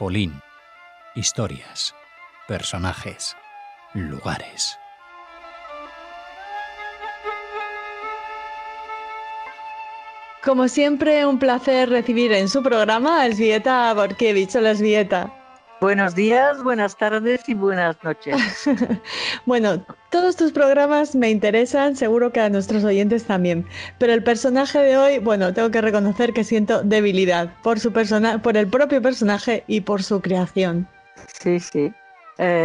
Polín. Historias, personajes, lugares. Como siempre, un placer recibir en su programa a Elżbieta Borkiewicz. Hola, Elżbieta. Buenos días, buenas tardes y buenas noches. Bueno, todos tus programas me interesan, seguro que a nuestros oyentes también. Pero el personaje de hoy, bueno, tengo que reconocer que siento debilidad por el propio personaje y por su creación. Sí.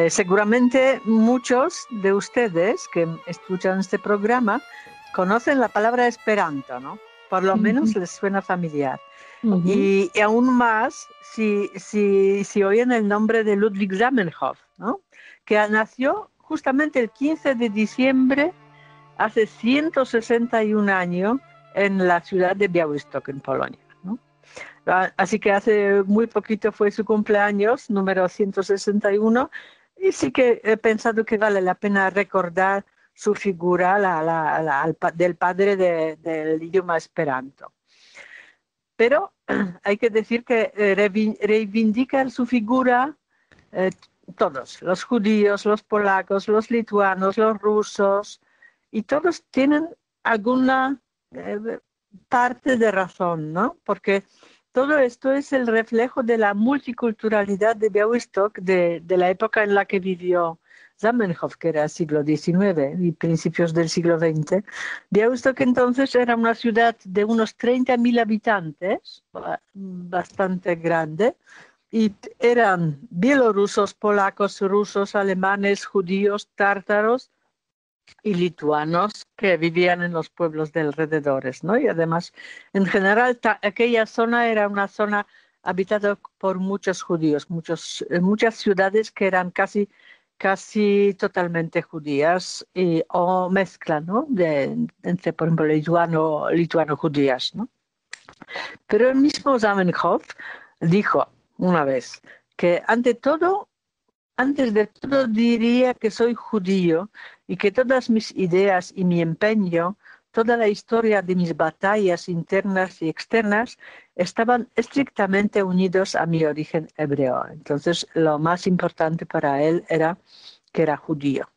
Seguramente muchos de ustedes que escuchan este programa conocen la palabra Esperanto, ¿no? Por lo menos les suena familiar. Y aún más si oyen el nombre de Ludwig Zamenhof, ¿no? Que nació justamente el 15 de diciembre hace 161 años en la ciudad de Białystok, en Polonia, ¿no? Así que hace muy poquito fue su cumpleaños, número 161, y sí que he pensado que vale la pena recordar su figura, del padre del idioma esperanto. Pero hay que decir que reivindican su figura todos, los judíos, los polacos, los lituanos, los rusos, y todos tienen alguna parte de razón, ¿no? Porque todo esto es el reflejo de la multiculturalidad de Białystok, de la época en la que vivió Zamenhof, que era el siglo XIX y principios del siglo XX. Białystok entonces era una ciudad de unos 30.000 habitantes, bastante grande, y eran bielorrusos, polacos, rusos, alemanes, judíos, tártaros y lituanos que vivían en los pueblos de alrededores, ¿no? Y además, en general, aquella zona era una zona habitada por muchos judíos, muchas ciudades que eran casi totalmente judías o mezcla, ¿no? Entre, por ejemplo, lituano-judías, ¿no? Pero el mismo Zamenhof dijo una vez que antes de todo diría que soy judío y que todas mis ideas y mi empeño, toda la historia de mis batallas internas y externas estaban estrictamente unidos a mi origen hebreo. Entonces, lo más importante para él era que era judío.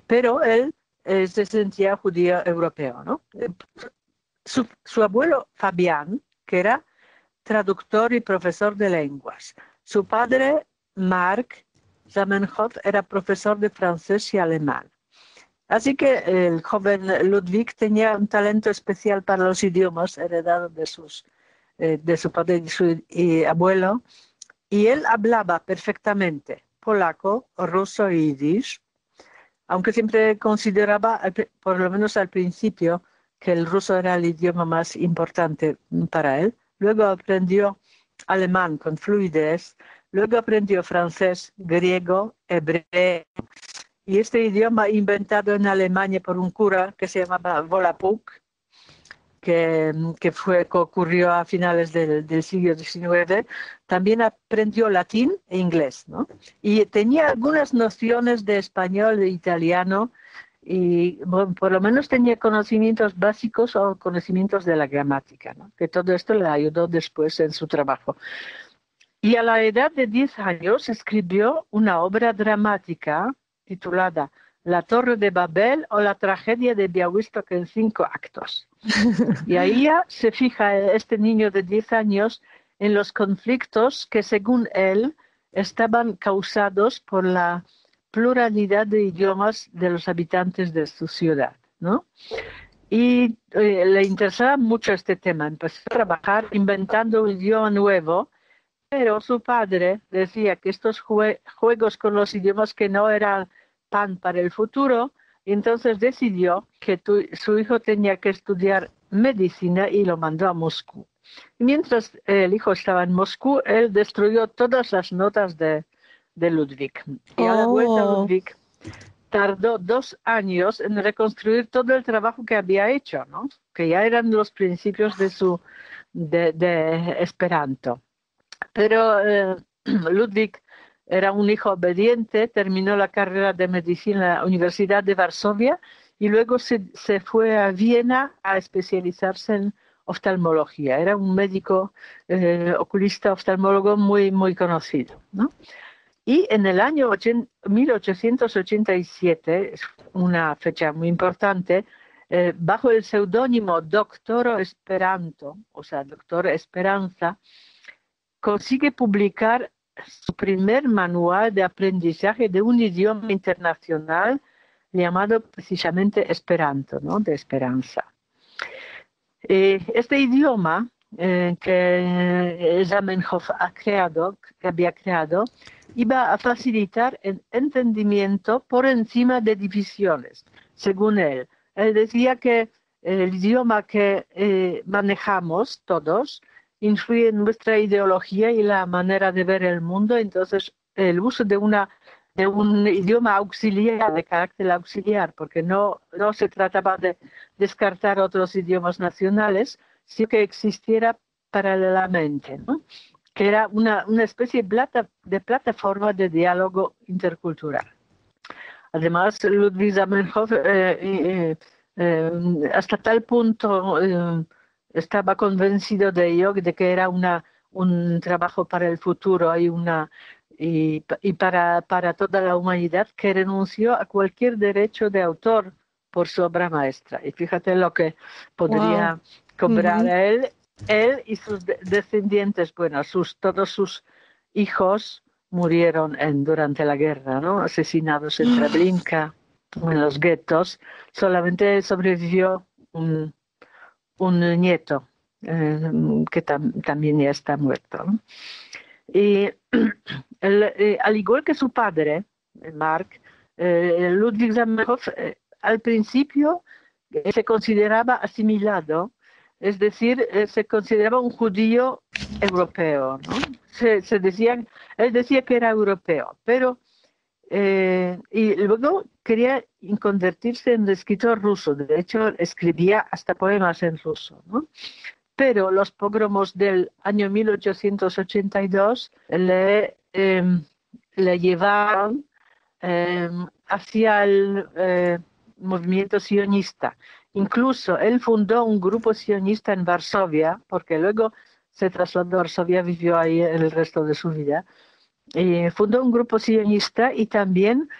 Pero él se sentía judío europeo, ¿no? Su abuelo Fabián, que era traductor y profesor de lenguas. Su padre, Mark Zamenhof, era profesor de francés y alemán. Así que el joven Ludwig tenía un talento especial para los idiomas heredado de su padre y su abuelo, y él hablaba perfectamente polaco, ruso y yiddish, aunque siempre consideraba, por lo menos al principio, que el ruso era el idioma más importante para él. Luego aprendió alemán con fluidez, luego aprendió francés, griego, hebreo, y este idioma inventado en Alemania por un cura que se llamaba Volapük, que ocurrió a finales del siglo XIX, también aprendió latín e inglés, ¿no? Y tenía algunas nociones de español e italiano, y bueno, por lo menos tenía conocimientos básicos o conocimientos de la gramática, ¿no? Que todo esto le ayudó después en su trabajo. Y a la edad de 10 años escribió una obra dramática titulada La Torre de Babel o la tragedia de Białystok en 5 actos. Y ahí ya se fija este niño de 10 años en los conflictos que, según él, estaban causados por la pluralidad de idiomas de los habitantes de su ciudad, ¿no? Y le interesaba mucho este tema. Empezó a trabajar inventando un idioma nuevo, pero su padre decía que estos juegos con los idiomas que no eran pan para el futuro, y entonces decidió que su hijo tenía que estudiar medicina y lo mandó a Moscú. Y mientras el hijo estaba en Moscú, él destruyó todas las notas de Ludwig. Y a la vuelta Ludwig tardó 2 años en reconstruir todo el trabajo que había hecho, ¿no? Que ya eran los principios de Esperanto. Pero Ludwig era un hijo obediente, terminó la carrera de medicina en la Universidad de Varsovia y luego se fue a Viena a especializarse en oftalmología. Era un médico oculista oftalmólogo muy, muy conocido, ¿no? Y en el año 1887, es una fecha muy importante, bajo el seudónimo Doctoro Esperanto, o sea, Doctor Esperanza, consigue publicar su primer manual de aprendizaje de un idioma internacional llamado precisamente Esperanto, ¿no? De esperanza. Este idioma que Zamenhof había creado, iba a facilitar el entendimiento por encima de divisiones, según él. Él decía que el idioma que manejamos todos influye en nuestra ideología y la manera de ver el mundo, entonces el uso de un idioma auxiliar, de carácter auxiliar, porque no se trataba de descartar otros idiomas nacionales, sino que existiera paralelamente, ¿no? Que era una especie de plataforma de diálogo intercultural. Además, Ludwig Zamenhof hasta tal punto estaba convencido de ello, de que era un trabajo para el futuro y para toda la humanidad, que renunció a cualquier derecho de autor por su obra maestra. Y fíjate lo que podría cobrar él y sus descendientes. Bueno, todos sus hijos murieron durante la guerra, ¿no? Asesinados en Treblinka, en los guetos. Solamente sobrevivió un nieto, que también ya está muerto, ¿no? Y al igual que su padre, Mark, Ludwig Zamenhof, al principio se consideraba asimilado, es decir, se consideraba un judío europeo, ¿no? Él decía que era europeo, pero y luego quería convertirse en escritor ruso. De hecho, escribía hasta poemas en ruso, ¿no? Pero los pogromos del año 1882 le llevaron hacia el movimiento sionista. Incluso él fundó un grupo sionista en Varsovia, porque luego se trasladó a Varsovia, vivió ahí el resto de su vida. Fundó un grupo sionista y también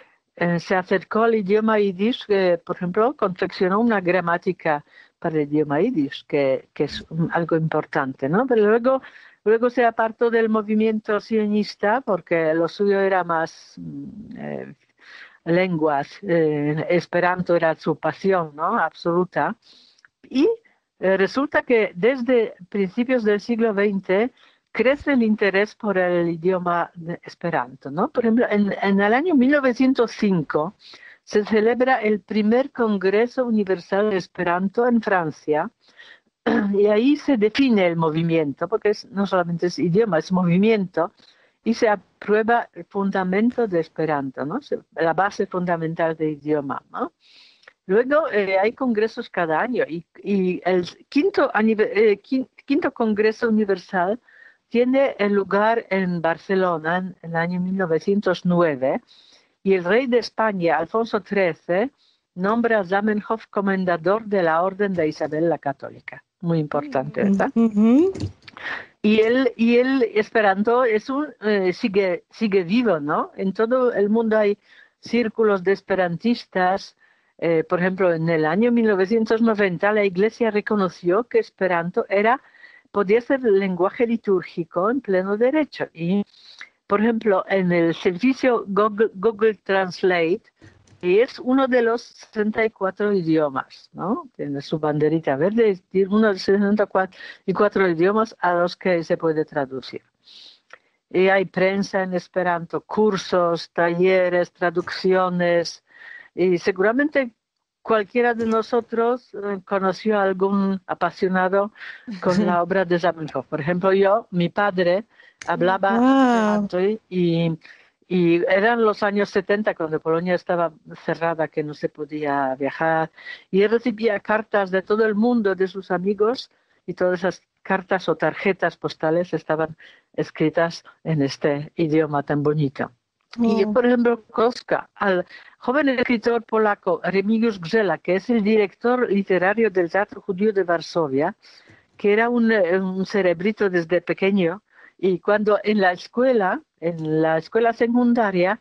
se acercó al idioma yiddish, por ejemplo, confeccionó una gramática para el idioma yiddish, que es algo importante, ¿no? Pero luego se apartó del movimiento sionista porque lo suyo era más lenguas. Esperanto era su pasión, ¿no? Absoluta. Y resulta que desde principios del siglo XX crece el interés por el idioma esperanto, ¿no? Por ejemplo, en el año 1905 se celebra el primer Congreso Universal de Esperanto en Francia, y ahí se define el movimiento, porque no solamente es idioma, es movimiento, y se aprueba el fundamento de Esperanto, ¿no? La base fundamental del idioma, ¿no? Luego hay congresos cada año, y el quinto Congreso Universal tiene lugar en Barcelona en el año 1909, y el rey de España, Alfonso XIII, nombra a Zamenhof comendador de la Orden de Isabel la Católica. Muy importante, ¿verdad? Y el Esperanto sigue vivo, ¿no? En todo el mundo hay círculos de esperantistas. Por ejemplo, en el año 1990 la Iglesia reconoció que Esperanto podía ser lenguaje litúrgico en pleno derecho. Y, por ejemplo, en el servicio Google Translate es uno de los 64 idiomas, ¿no? Tiene su banderita verde, es uno de los 64 idiomas a los que se puede traducir. Y hay prensa en Esperanto, cursos, talleres, traducciones, y seguramente cualquiera de nosotros conoció a algún apasionado con la obra de Zamenhof. Por ejemplo, mi padre hablaba Esperanto y eran los años 70 cuando Polonia estaba cerrada, que no se podía viajar, y él recibía cartas de todo el mundo, de sus amigos, y todas esas cartas o tarjetas postales estaban escritas en este idioma tan bonito. Y yo, por ejemplo, conozco al joven escritor polaco Remigiusz Grzela, que es el director literario del Teatro Judío de Varsovia, que era un cerebrito desde pequeño, y cuando en la escuela secundaria,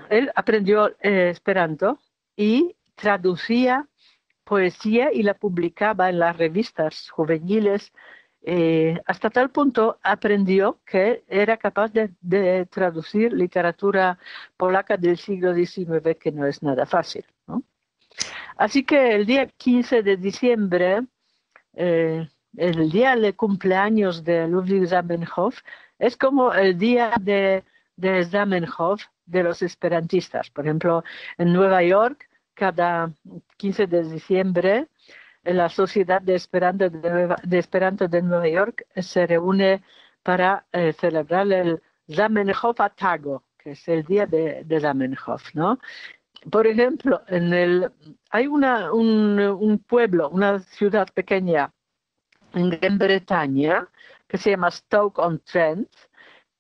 él aprendió Esperanto y traducía poesía y la publicaba en las revistas juveniles. Hasta tal punto aprendió que era capaz de traducir literatura polaca del siglo XIX, que no es nada fácil, ¿no? Así que el día 15 de diciembre, el día de cumpleaños de Ludwig Zamenhof, es como el día de Zamenhof de los esperantistas. Por ejemplo, en Nueva York, cada 15 de diciembre, la Sociedad de Esperanto de Nueva York se reúne para celebrar el Zamenhof-Tago, que es el día de Zamenhof, ¿no? Por ejemplo, hay un pueblo, una ciudad pequeña en Gran Bretaña que se llama Stoke-on-Trent,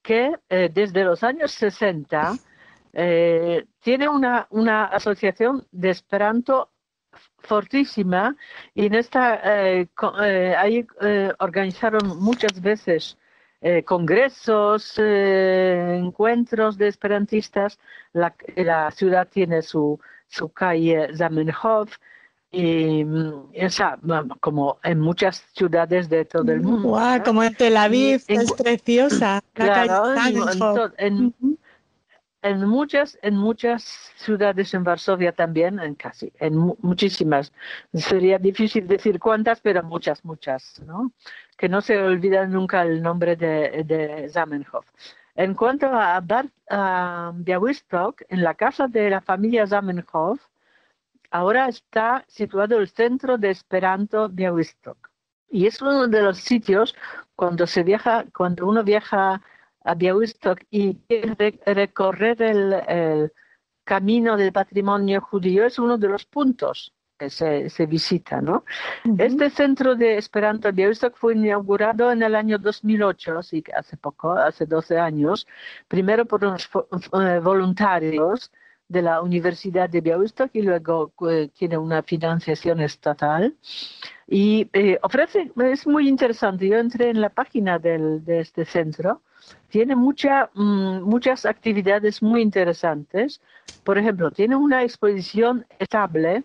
que desde los años 60 tiene una asociación de Esperanto fortísima, y en esta ahí organizaron muchas veces congresos, encuentros de esperantistas. La ciudad tiene su calle Zamenhof, y o sea, como en muchas ciudades de todo el mundo. Wow, como en Tel Aviv, es preciosa. Claro, la calle en muchas ciudades, en Varsovia también, en muchísimas. Sería difícil decir cuántas, pero muchas, ¿no? Que no se olvida nunca el nombre de Zamenhof. En cuanto a Białystok, en la casa de la familia Zamenhof, ahora está situado el Centro de Esperanto Białystok. Y es uno de los sitios cuando uno viaja a Białystok y quiere recorrer el camino del patrimonio judío, es uno de los puntos que se visita, ¿no? Uh-huh. Este Centro de Esperanto Białystok fue inaugurado en el año 2008, así que hace 12 años, primero por unos voluntarios de la Universidad de Białystok, y luego tiene una financiación estatal. Y es muy interesante. Yo entré en la página de este centro. Tiene muchas actividades muy interesantes. Por ejemplo, tiene una exposición estable,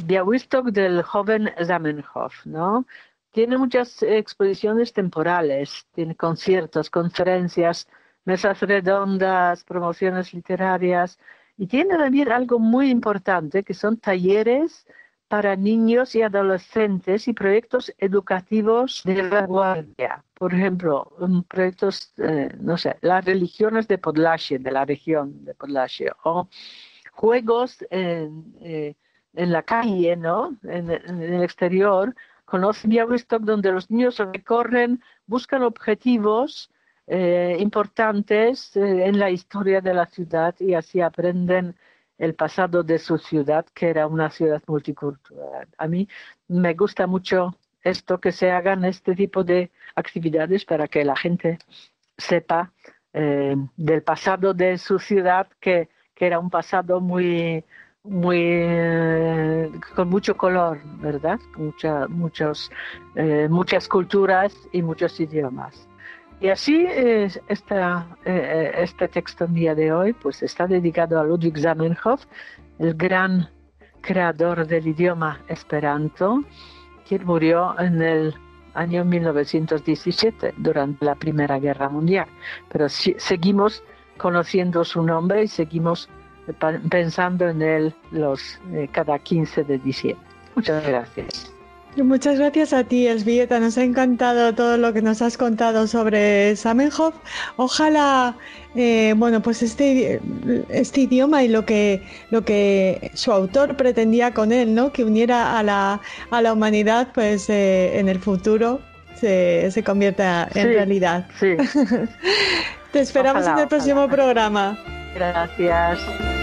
Białystok del joven Zamenhof, ¿no? Tiene muchas exposiciones temporales, tiene conciertos, conferencias, mesas redondas, promociones literarias, y tiene también algo muy importante, que son talleres para niños y adolescentes y proyectos educativos de vanguardia. Por ejemplo, proyectos, las religiones de Podlasie, de la región de Podlasie, o juegos en la calle, ¿no? En el exterior. Conocen Białystok, donde los niños recorren, buscan objetivos importantes en la historia de la ciudad, y así aprenden el pasado de su ciudad, que era una ciudad multicultural. A mí me gusta mucho esto, que se hagan este tipo de actividades para que la gente sepa del pasado de su ciudad, que era un pasado muy con mucho color, ¿verdad? Muchas culturas y muchos idiomas. Y así este texto mío de hoy pues está dedicado a Ludwig Zamenhof, el gran creador del idioma Esperanto, quien murió en el año 1917 durante la Primera Guerra Mundial. Pero seguimos conociendo su nombre y seguimos pensando en él cada 15 de diciembre. Muchas gracias. Muchas gracias a ti, Elżbieta. Nos ha encantado todo lo que nos has contado sobre Zamenhof. Ojalá, pues este idioma y lo que su autor pretendía con él, ¿no? Que uniera a la humanidad, pues en el futuro se convierta en realidad. Sí. Te esperamos en el próximo programa. Gracias.